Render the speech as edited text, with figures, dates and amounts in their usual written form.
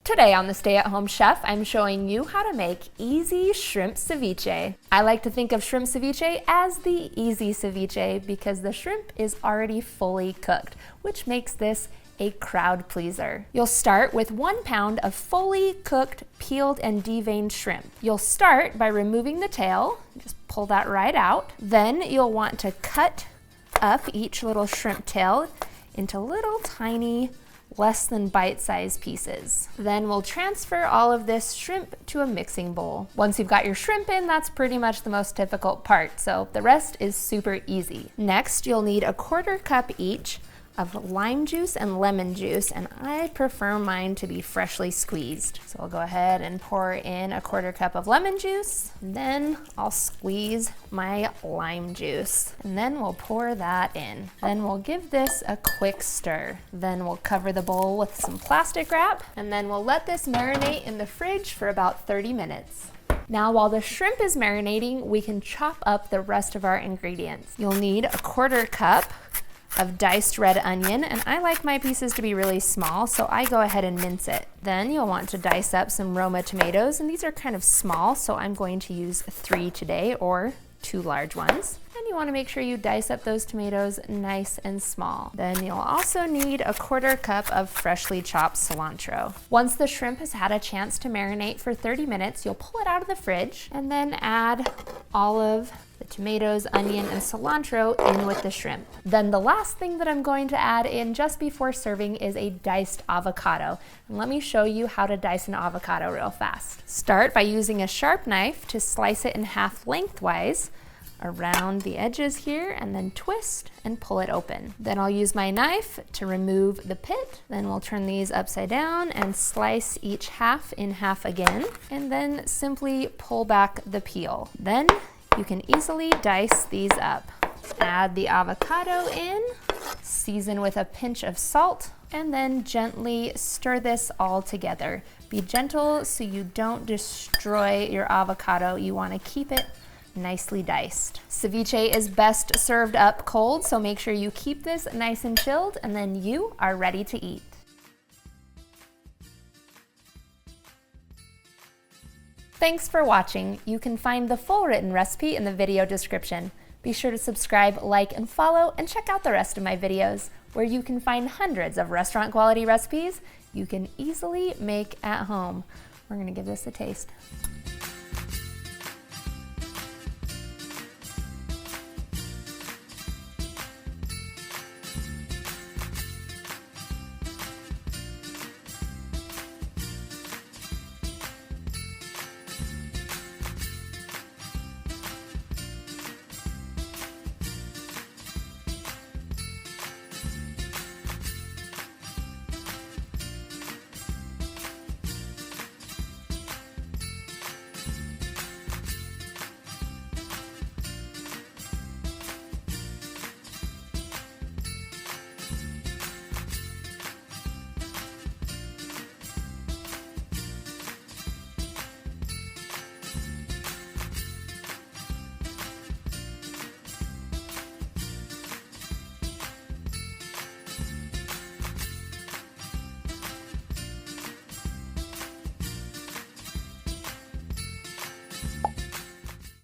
Today on the Stay at Home Chef, I'm showing you how to make easy shrimp ceviche. I like to think of shrimp ceviche as the easy ceviche because the shrimp is already fully cooked, which makes this a crowd pleaser. You'll start with 1 pound of fully cooked, peeled and deveined shrimp. You'll start by removing the tail, just pull that right out. Then you'll want to cut up each little shrimp tail into little tiny, less than bite-sized pieces. Then we'll transfer all of this shrimp to a mixing bowl. Once you've got your shrimp in, that's pretty much the most difficult part, so the rest is super easy. Next, you'll need 1/4 cup each of lime juice and lemon juice, and I prefer mine to be freshly squeezed. So I'll go ahead and pour in 1/4 cup of lemon juice, and then I'll squeeze my lime juice, and then we'll pour that in. Then we'll give this a quick stir. Then we'll cover the bowl with some plastic wrap, and then we'll let this marinate in the fridge for about 30 minutes. Now, while the shrimp is marinating, we can chop up the rest of our ingredients. You'll need 1/4 cup of diced red onion, and I like my pieces to be really small, so I go ahead and mince it. Then you'll want to dice up some Roma tomatoes, and these are kind of small, so I'm going to use 3 today, or 2 large ones. And you want to make sure you dice up those tomatoes nice and small. Then you'll also need 1/4 cup of freshly chopped cilantro. Once the shrimp has had a chance to marinate for 30 minutes, you'll pull it out of the fridge and then add all of the tomatoes, onion, and cilantro in with the shrimp. Then the last thing that I'm going to add in just before serving is a diced avocado. And let me show you how to dice an avocado real fast. Start by using a sharp knife to slice it in half lengthwise around the edges here, and then twist and pull it open. Then I'll use my knife to remove the pit. Then we'll turn these upside down and slice each half in half again, and then simply pull back the peel. Then you can easily dice these up. Add the avocado in, season with a pinch of salt, and then gently stir this all together. Be gentle so you don't destroy your avocado. You want to keep it nicely diced. Ceviche is best served up cold, so make sure you keep this nice and chilled, and then you are ready to eat. Thanks for watching. You can find the full written recipe in the video description. Be sure to subscribe, like, and follow, and check out the rest of my videos, where you can find hundreds of restaurant quality recipes you can easily make at home. We're gonna give this a taste.